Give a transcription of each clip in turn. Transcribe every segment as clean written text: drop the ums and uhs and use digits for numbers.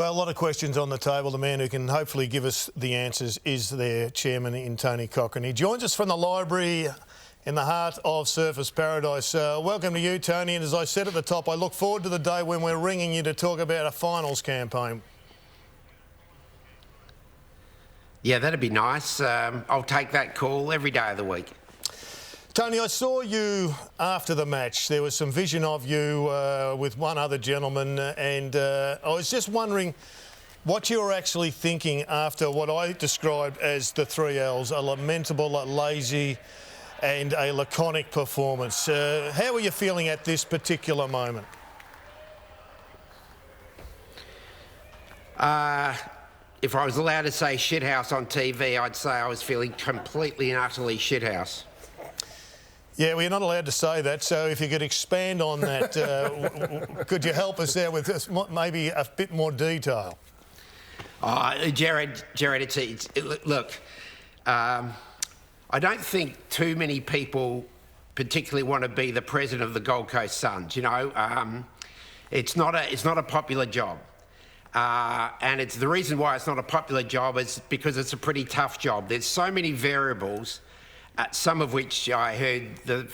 Well, a lot of questions on the table. The man who can hopefully give us the answers is their chairman in Tony Cochrane. He joins us from the library in the heart of Surfers Paradise. Welcome to you, Tony. And as I said at the top, I look forward to the day when we're ringing you to talk about a finals campaign. Yeah, that'd be nice. I'll take that call every day of the week. Tony, I saw you after the match. There was some vision of you with one other gentleman, and I was just wondering what you were actually thinking after what I described as the 3 Ls, a lamentable, a lazy and a laconic performance. How were you feeling at this particular moment? If I was allowed to say shithouse on TV, I'd say I was feeling completely and utterly shithouse. Yeah, well, you're not allowed to say that, so if you could expand on that, could you help us there with maybe a bit more detail? Jared, look, I don't think too many people particularly want to be the president of the Gold Coast Suns. You know, it's not a popular job, and it's the reason why it's not a popular job is because it's a pretty tough job. There's so many variables. Some of which I heard the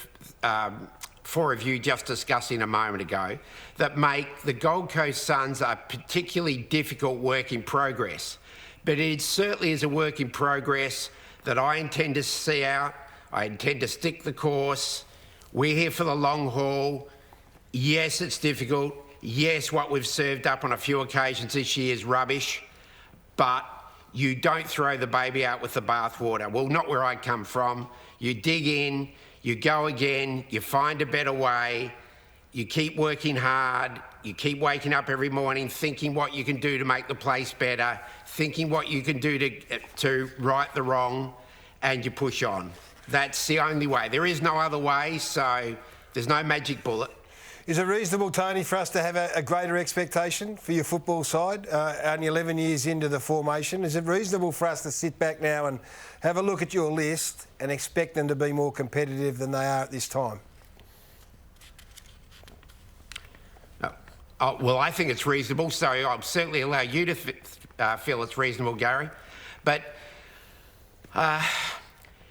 four of you just discussing a moment ago, that make the Gold Coast Suns a particularly difficult work in progress. But it certainly is a work in progress that I intend to see out. I intend to stick the course. We're here for the long haul. Yes, it's difficult. Yes, what we've served up on a few occasions this year is rubbish, but you don't throw the baby out with the bathwater. Well, not where I come from. You dig in, you go again, you find a better way, you keep working hard, you keep waking up every morning thinking what you can do to make the place better, thinking what you can do to right the wrong, and you push on. That's the only way. There is no other way, so there's no magic bullet. Is it reasonable, Tony, for us to have a greater expectation for your football side, only 11 years into the formation? Is it reasonable for us to sit back now and have a look at your list and expect them to be more competitive than they are at this time? Well, I think it's reasonable, so I'll certainly allow you to feel it's reasonable, Gary. But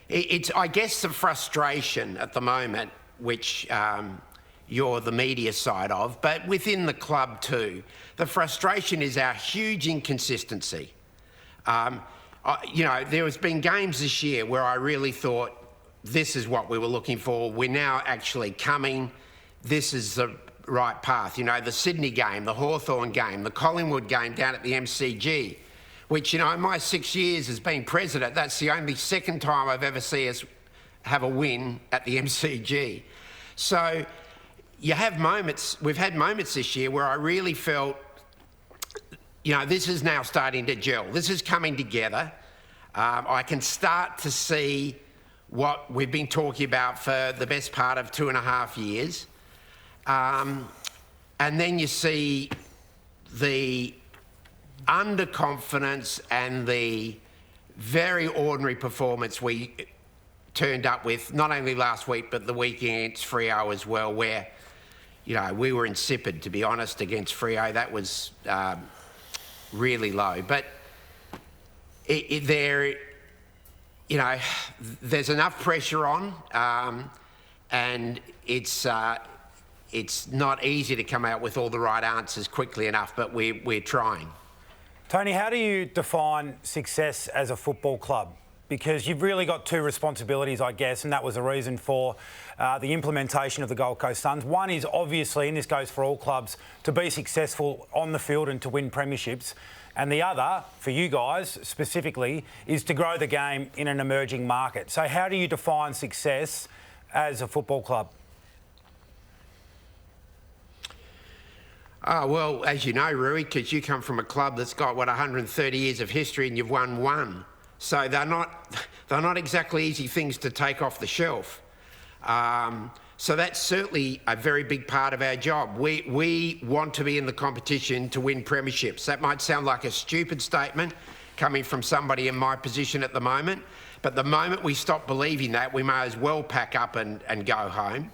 it's, I guess, the frustration at the moment, which you're the media side of, but within the club too. The frustration is our huge inconsistency. You know, there has been games this year where I really thought this is what we were looking for. We're now actually coming. This is the right path. You know, the Sydney game, the Hawthorn game, the Collingwood game down at the MCG, which, you know, in my 6 years as being president, that's the only second time I've ever seen us have a win at the MCG. So you have moments, we've had moments this year where I really felt, you know, this is now starting to gel. This is coming together. I can start to see what we've been talking about for the best part of 2.5 years. And then you see the underconfidence and the very ordinary performance we turned up with, not only last week, but the week against Freo as well, where, you know, we were insipid, to be honest, against Freo. That was really low. But there, you know, there's enough pressure on, and it's not easy to come out with all the right answers quickly enough, but we're trying. Tony, how do you define success as a football club? Because you've really got two responsibilities, I guess, and that was the reason for the implementation of the Gold Coast Suns. One is obviously, and this goes for all clubs, to be successful on the field and to win premierships. And the other, for you guys specifically, is to grow the game in an emerging market. So how do you define success as a football club? Well, as you know, Rui, because you come from a club that's got, 130 years of history and you've won one. So they're not exactly easy things to take off the shelf. So that's certainly a very big part of our job. We want to be in the competition to win premierships. That might sound like a stupid statement coming from somebody in my position at the moment, but the moment we stop believing that, we may as well pack up and go home.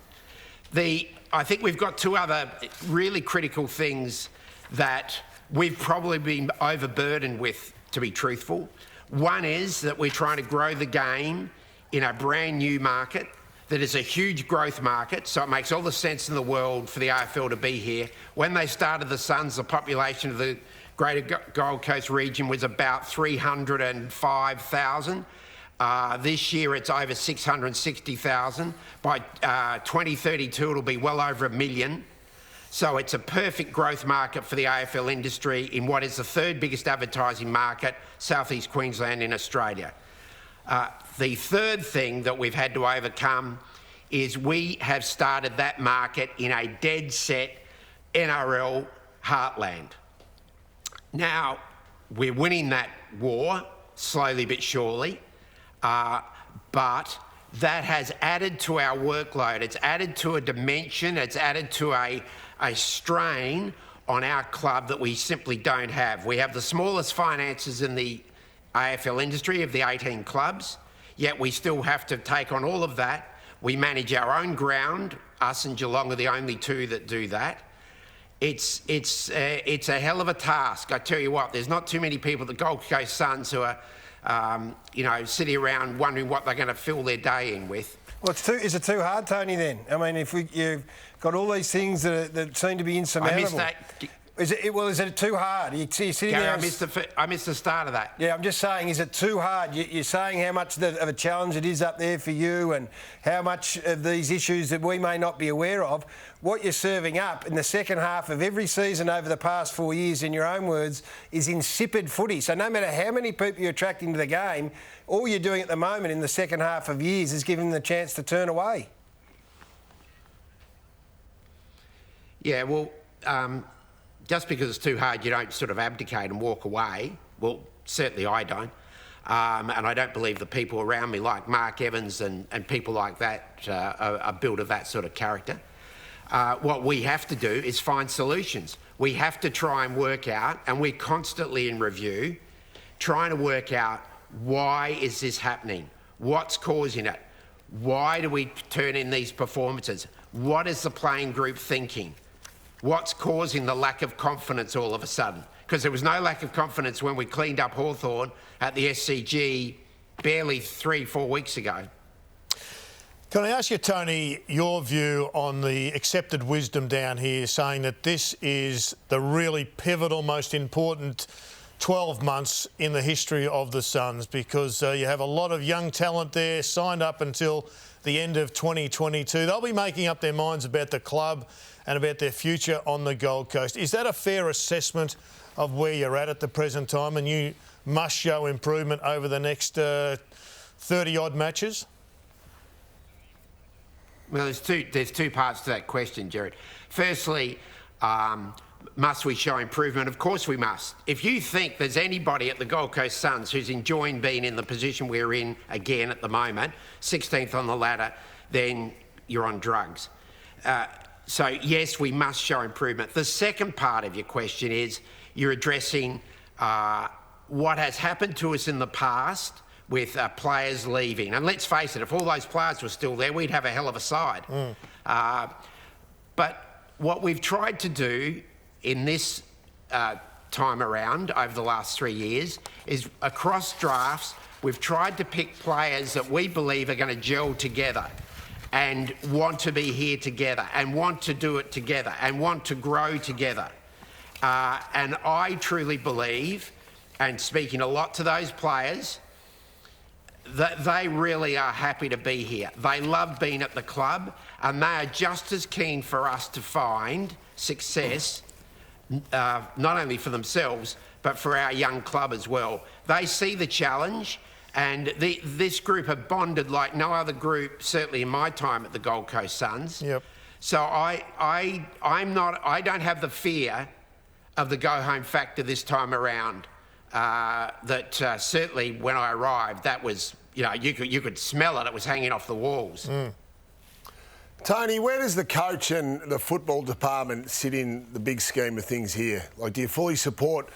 I think we've got two other really critical things that we've probably been overburdened with, to be truthful. One is that we're trying to grow the game in a brand new market that is a huge growth market, so it makes all the sense in the world for the AFL to be here. When they started the Suns, the population of the Greater Gold Coast region was about 305,000. This year it's over 660,000. By 2032 it'll be well over 1 million. So it's a perfect growth market for the AFL industry in what is the third biggest advertising market, Southeast Queensland in Australia. The third thing that we've had to overcome is we have started that market in a dead set NRL heartland. Now, we're winning that war, slowly but surely, but that has added to our workload. It's added to a dimension, it's added to a strain on our club that we simply don't have. We have the smallest finances in the AFL industry of the 18 clubs, yet we still have to take on all of that. We manage our own ground. Us and Geelong are the only two that do that. It's a hell of a task. I tell you what, there's not too many people at the Gold Coast Suns who are, sitting around wondering what they're going to fill their day in with. Well, is it too hard, Tony, then? I mean, if you've got all these things that seem to be insurmountable. I missed that. Is it too hard? You're sitting Gary, there. I missed the start of that. Yeah, I'm just saying, is it too hard? You're saying how much of a challenge it is up there for you and how much of these issues that we may not be aware of. What you're serving up in the second half of every season over the past 4 years, in your own words, is insipid footy. So no matter how many people you're attracting to the game, all you're doing at the moment in the second half of years is giving them the chance to turn away. Yeah, well, just because it's too hard, you don't sort of abdicate and walk away. Well, certainly I don't. And I don't believe the people around me, like Mark Evans and people like that, are built of that sort of character. What we have to do is find solutions. We have to try and work out, and we're constantly in review, trying to work out why is this happening? What's causing it? Why do we turn in these performances? What is the playing group thinking? What's causing the lack of confidence all of a sudden? Because there was no lack of confidence when we cleaned up Hawthorn at the SCG barely 3-4 weeks ago. Can I ask you, Tony, your view on the accepted wisdom down here, saying that this is the really pivotal, most important 12 months in the history of the Suns, because you have a lot of young talent there signed up until the end of 2022. They'll be making up their minds about the club and about their future on the Gold Coast. Is that a fair assessment of where you're at the present time, and you must show improvement over the next 30-odd matches? Well, there's two parts to that question, Jared. Firstly, must we show improvement? Of course we must. If you think there's anybody at the Gold Coast Suns who's enjoying being in the position we're in again at the moment, 16th on the ladder, then you're on drugs. So, yes, we must show improvement. The second part of your question is you're addressing what has happened to us in the past with players leaving. And let's face it, if all those players were still there, we'd have a hell of a side. But what we've tried to do in this time around over the last 3 years is across drafts, we've tried to pick players that we believe are going to gel together and want to be here together and want to do it together and want to grow together. And I truly believe, and speaking a lot to those players, that they really are happy to be here. They love being at the club, and they are just as keen for us to find success, not only for themselves, but for our young club as well. They see the challenge, and this group have bonded like no other group, certainly in my time at the Gold Coast Suns. Yep. So I don't have the fear of the go-home factor this time around. Certainly when I arrived, that was, you could smell it. It was hanging off the walls. Tony, where does the coach and the football department sit in the big scheme of things here? Like, do you fully support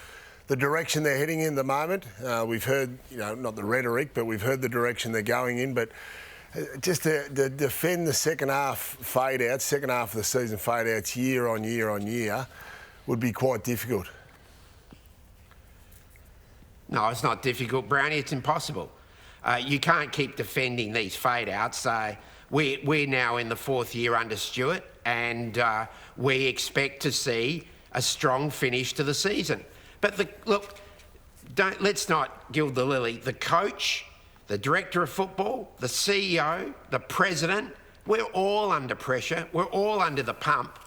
the direction they're heading in at the moment? We've heard, not the rhetoric, but we've heard the direction they're going in. But just to defend the second half of the season fade outs year on year on year would be quite difficult. No, it's not difficult, Brownie. It's impossible. You can't keep defending these fade-outs. We're now in the 4th year under Stuart, and we expect to see a strong finish to the season. But let's not gild the lily. The coach, the director of football, the CEO, the president, we're all under pressure. We're all under the pump.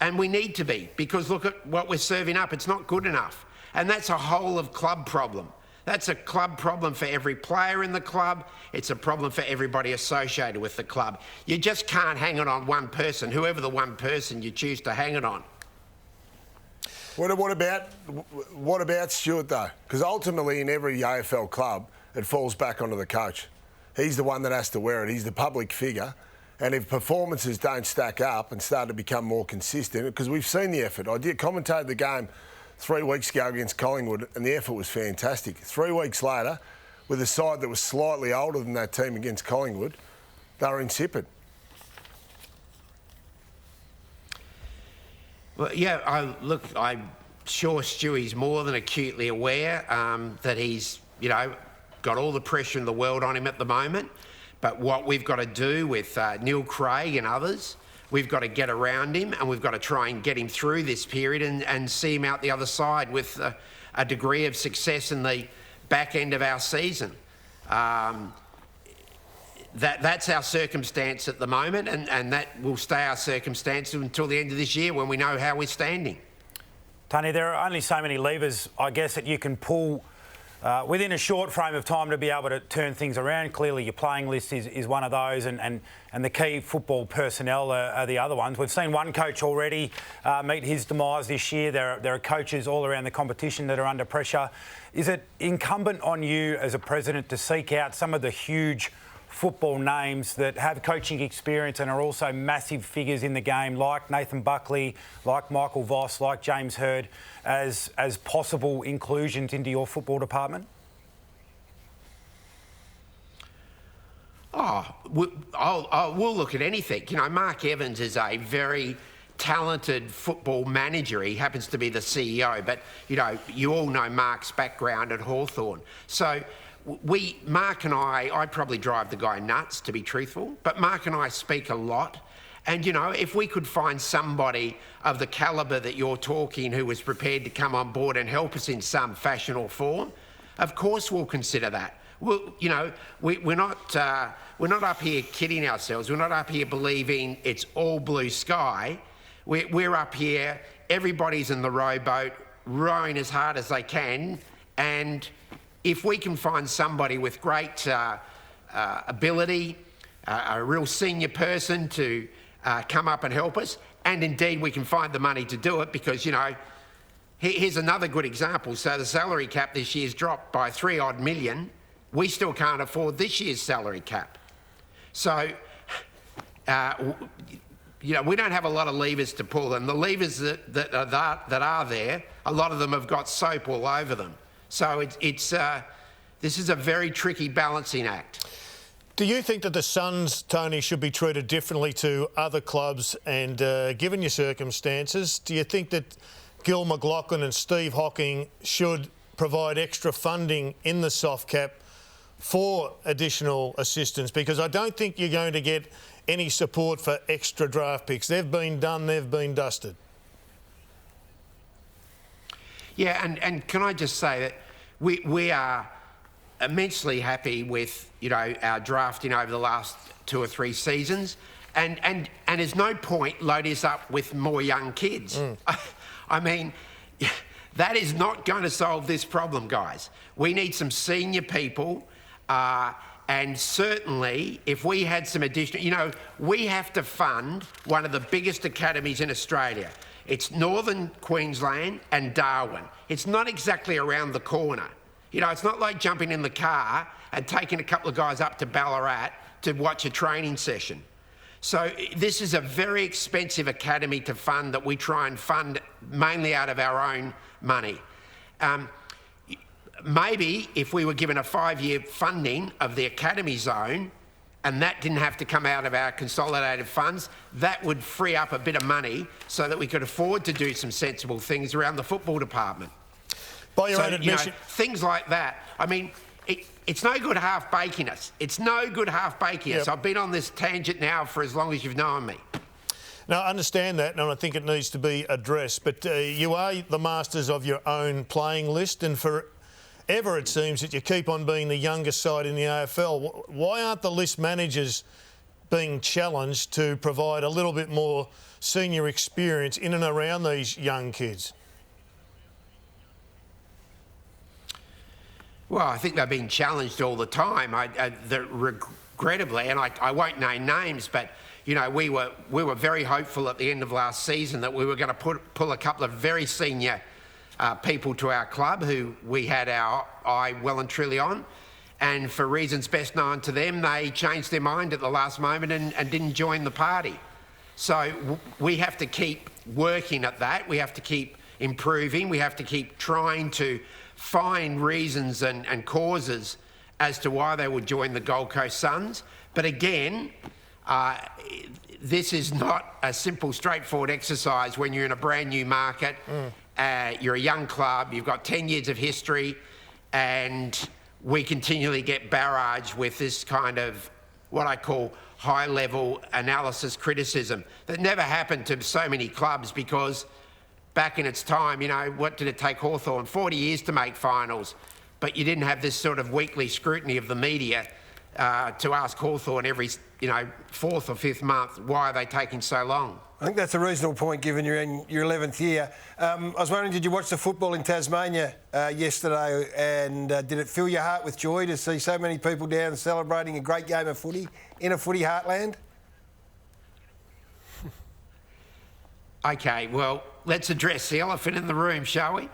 And we need to be, because look at what we're serving up. It's not good enough. And that's a whole of club problem. That's a club problem for every player in the club. It's a problem for everybody associated with the club. You just can't hang it on one person, whoever the one person you choose to hang it on. What about Stuart, though? Because ultimately in every AFL club, it falls back onto the coach. He's the one that has to wear it. He's the public figure. And if performances don't stack up and start to become more consistent, because we've seen the effort. I commentated the game 3 weeks ago against Collingwood, and the effort was fantastic. 3 weeks later, with a side that was slightly older than that team against Collingwood, they were insipid. Well, yeah, I'm sure Stewie's more than acutely aware that he's, got all the pressure in the world on him at the moment. But what we've got to do with Neil Craig and others, we've got to get around him, and we've got to try and get him through this period and see him out the other side with a degree of success in the back end of our season. That's our circumstance at the moment, and that will stay our circumstance until the end of this year when we know how we're standing. Tony, there are only so many levers, I guess, that you can pull within a short frame of time to be able to turn things around. Clearly, your playing list is one of those, and the key football personnel are the other ones. We've seen one coach already meet his demise this year. There are coaches all around the competition that are under pressure. Is it incumbent on you as a president to seek out some of the huge football names that have coaching experience and are also massive figures in the game, like Nathan Buckley, like Michael Voss, like James Hird, as possible inclusions into your football department? We'll look at anything. Mark Evans is a very talented football manager. He happens to be the CEO, but, you all know Mark's background at Hawthorn. So Mark and I probably drive the guy nuts, to be truthful, but Mark and I speak a lot. And, if we could find somebody of the calibre that you're talking who was prepared to come on board and help us in some fashion or form, of course we'll consider that. We're not up here kidding ourselves. We're not up here believing it's all blue sky. We're up here, everybody's in the rowboat, rowing as hard as they can, and if we can find somebody with great ability, a real senior person to come up and help us, and indeed we can find the money to do it, because, here's another good example. So the salary cap this year's dropped by $3 million. We still can't afford this year's salary cap. So, we don't have a lot of levers to pull, and the levers that are there, a lot of them have got soap all over them. So this is a very tricky balancing act. Do you think that the Suns, Tony, should be treated differently to other clubs? And given your circumstances, do you think that Gil McLachlan and Steve Hocking should provide extra funding in the soft cap for additional assistance? Because I don't think you're going to get any support for extra draft picks. They've been done, they've been dusted. Yeah, and can I just say that we are immensely happy with, our drafting over the last 2 or 3 seasons, and there's no point loading us up with more young kids. I mean, that is not going to solve this problem, guys. We need some senior people, and certainly if we had some additional, we have to fund one of the biggest academies in Australia. It's Northern Queensland and Darwin. It's not exactly around the corner. It's not like jumping in the car and taking a couple of guys up to Ballarat to watch a training session. So this is a very expensive academy to fund, that we try and fund mainly out of our own money. Maybe if we were given a 5-year funding of the academy zone, and that didn't have to come out of our consolidated funds, that would free up a bit of money so that we could afford to do some sensible things around the football department. By your own admission. Things like that. I mean, it's no good half-baking us. It's no good half-baking us. I've been on this tangent now for as long as you've known me. No, I understand that, and I think it needs to be addressed. But you are the masters of your own playing list, and forever it seems that you keep on being the youngest side in the AFL. Why aren't the list managers being challenged to provide a little bit more senior experience in and around these young kids? Well, I think they're being challenged all the time. Regrettably, and I won't name names, but you know, we were very hopeful at the end of last season that we were going to pull a couple of very senior people to our club who we had our eye well and truly on, and for reasons best known to them, they changed their mind at the last moment and didn't join the party. So we have to keep working at that. We have to keep improving. We have to keep trying to find reasons and causes as to why they would join the Gold Coast Suns. But again, this is not a simple, straightforward exercise when you're in a brand new market. You're a young club, you've got 10 years of history, and we continually get barraged with this kind of what I call high-level analysis criticism that never happened to so many clubs, because back in its time, you know, what did it take Hawthorn? 40 years to make finals, but you didn't have this sort of weekly scrutiny of the media to ask Hawthorn every, you know, 4th or 5th month, why are they taking so long? I think that's a reasonable point, given you're in your 11th year. I was wondering, did you watch the football in Tasmania yesterday, and did it fill your heart with joy to see so many people down celebrating a great game of footy in a footy heartland? Okay, well, let's address the elephant in the room, shall we?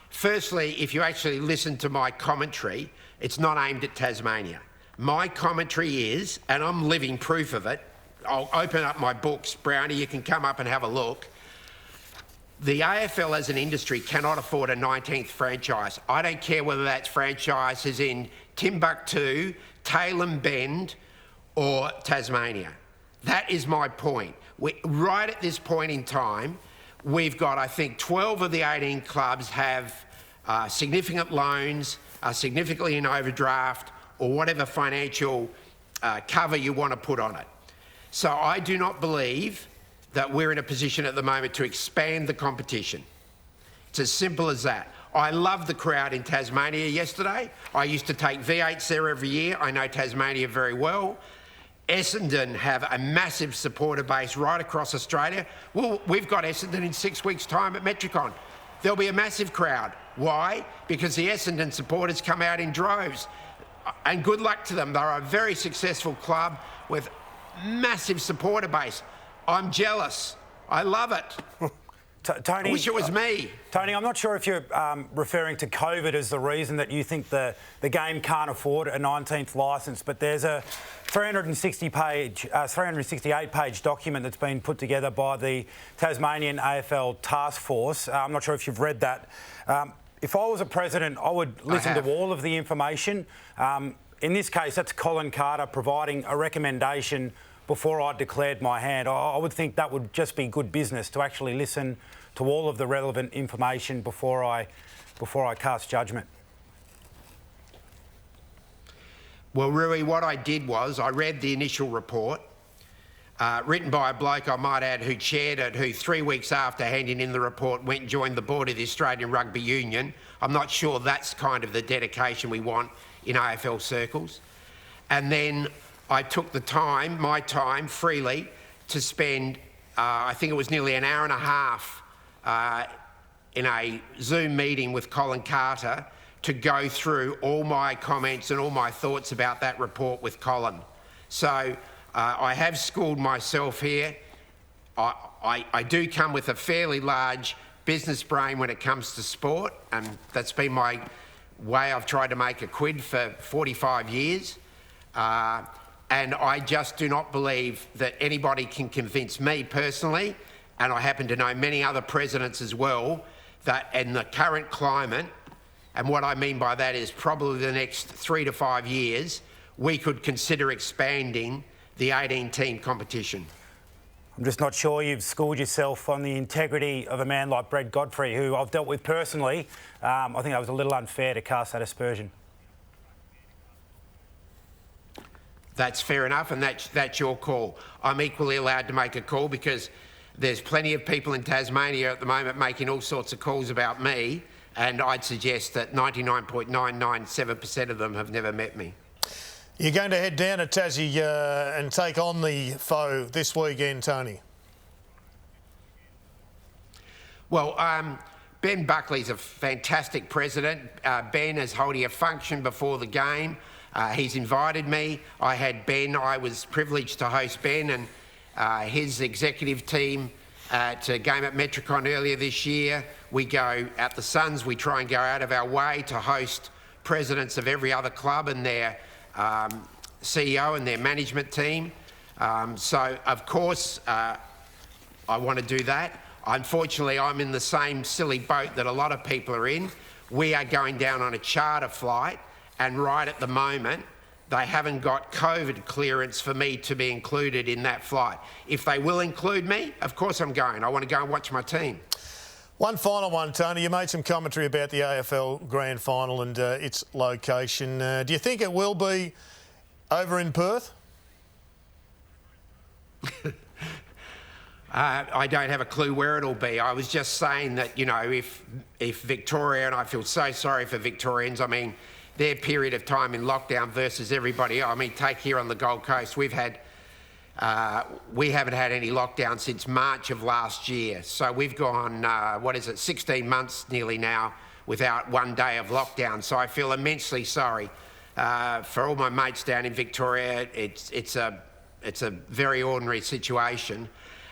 Firstly, if you actually listen to my commentary, it's not aimed at Tasmania. My commentary is, and I'm living proof of it, I'll open up my books, Brownie, you can come up and have a look. The AFL as an industry cannot afford a 19th franchise. I don't care whether that's franchises in Timbuktu, Tailem Bend or Tasmania. That is my point. Right at this point in time, we've got, I think, 12 of the 18 clubs have significant loans, are significantly in overdraft, or whatever financial cover you want to put on it. So I do not believe that we're in a position at the moment to expand the competition. It's as simple as that. I love the crowd in Tasmania yesterday. I used to take V8s there every year. I know Tasmania very well. Essendon have a massive supporter base right across Australia. Well, we've got Essendon in 6 weeks' time at Metricon. There'll be a massive crowd. Why? Because the Essendon supporters come out in droves. And good luck to them. They're a very successful club with massive supporter base. I'm jealous. I love it. Tony, I wish it was me. Tony, I'm not sure if you're referring to COVID as the reason that you think the game can't afford a 19th licence, but there's a 368-page document that's been put together by the Tasmanian AFL Task Force. I'm not sure if you've read that. If I was a president, I would listen to all of the information. In this case, that's Colin Carter providing a recommendation before I declared my hand. I would think that would just be good business to actually listen to all of the relevant information before I cast judgment. Well, Rui, what I did was I read the initial report, written by a bloke, I might add, who chaired it, who 3 weeks after handing in the report went and joined the board of the Australian Rugby Union. I'm not sure that's kind of the dedication we want in AFL circles. And then I took the time, my time, freely to spend, I think it was nearly an hour and a half in a Zoom meeting with Colin Carter to go through all my comments and all my thoughts about that report with Colin. So I have schooled myself here. I do come with a fairly large business brain when it comes to sport, and that's been my way I've tried to make a quid for 45 years. And I just do not believe that anybody can convince me personally, and I happen to know many other presidents as well, that in the current climate, and what I mean by that is probably the next 3 to 5 years, we could consider expanding the 18-team competition. I'm just not sure you've schooled yourself on the integrity of a man like Brett Godfrey, who I've dealt with personally. I think that was a little unfair to cast that aspersion. That's fair enough, and that's your call. I'm equally allowed to make a call because there's plenty of people in Tasmania at the moment making all sorts of calls about me, and I'd suggest that 99.997% of them have never met me. You're going to head down to Tassie and take on the foe this weekend, Tony. Well, Ben Buckley's a fantastic president. Ben is holding a function before the game. He's invited me. I had Ben. I was privileged to host Ben and his executive team to a game at Metricon earlier this year. We go at the Suns. We try and go out of our way to host presidents of every other club and their CEO and their management team. So, of course, I want to do that. Unfortunately, I'm in the same silly boat that a lot of people are in. We are going down on a charter flight, and right at the moment, they haven't got COVID clearance for me to be included in that flight. If they will include me, of course I'm going. I want to go and watch my team. One final one, Tony. You made some commentary about the AFL Grand Final and its location. Do you think it will be over in Perth? I don't have a clue where it'll be. I was just saying that, you know, if Victoria, and I feel so sorry for Victorians, I mean, their period of time in lockdown versus everybody else. I mean, take here on the Gold Coast, we haven't had any lockdown since March of last year. So we've gone, 16 months nearly now without one day of lockdown. So I feel immensely sorry for all my mates down in Victoria. It's a very ordinary situation.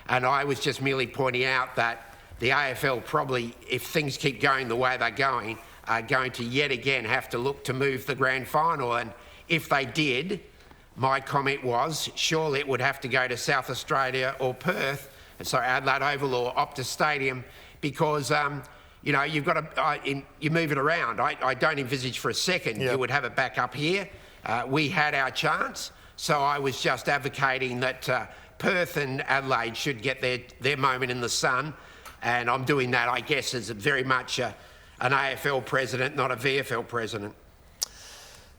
And I was just merely pointing out that the AFL probably, if things keep going the way they're going, are going to yet again have to look to move the grand final. And if they did, my comment was, surely it would have to go to South Australia or Perth, and so Adelaide Oval or Optus Stadium, because, you know, you've got to, you move it around. I don't envisage for a second you would have it back up here. We had our chance, so I was just advocating that Perth and Adelaide should get their moment in the sun, and I'm doing that, I guess, as very much an AFL president, not a VFL president.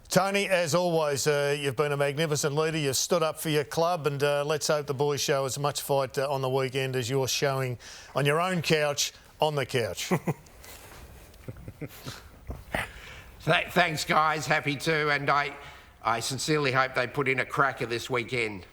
Tony, as always, you've been a magnificent leader. You've stood up for your club, and let's hope the boys show as much fight on the weekend as you're showing on your own couch, on the couch. Thanks, guys. Happy to, and I sincerely hope they put in a cracker this weekend.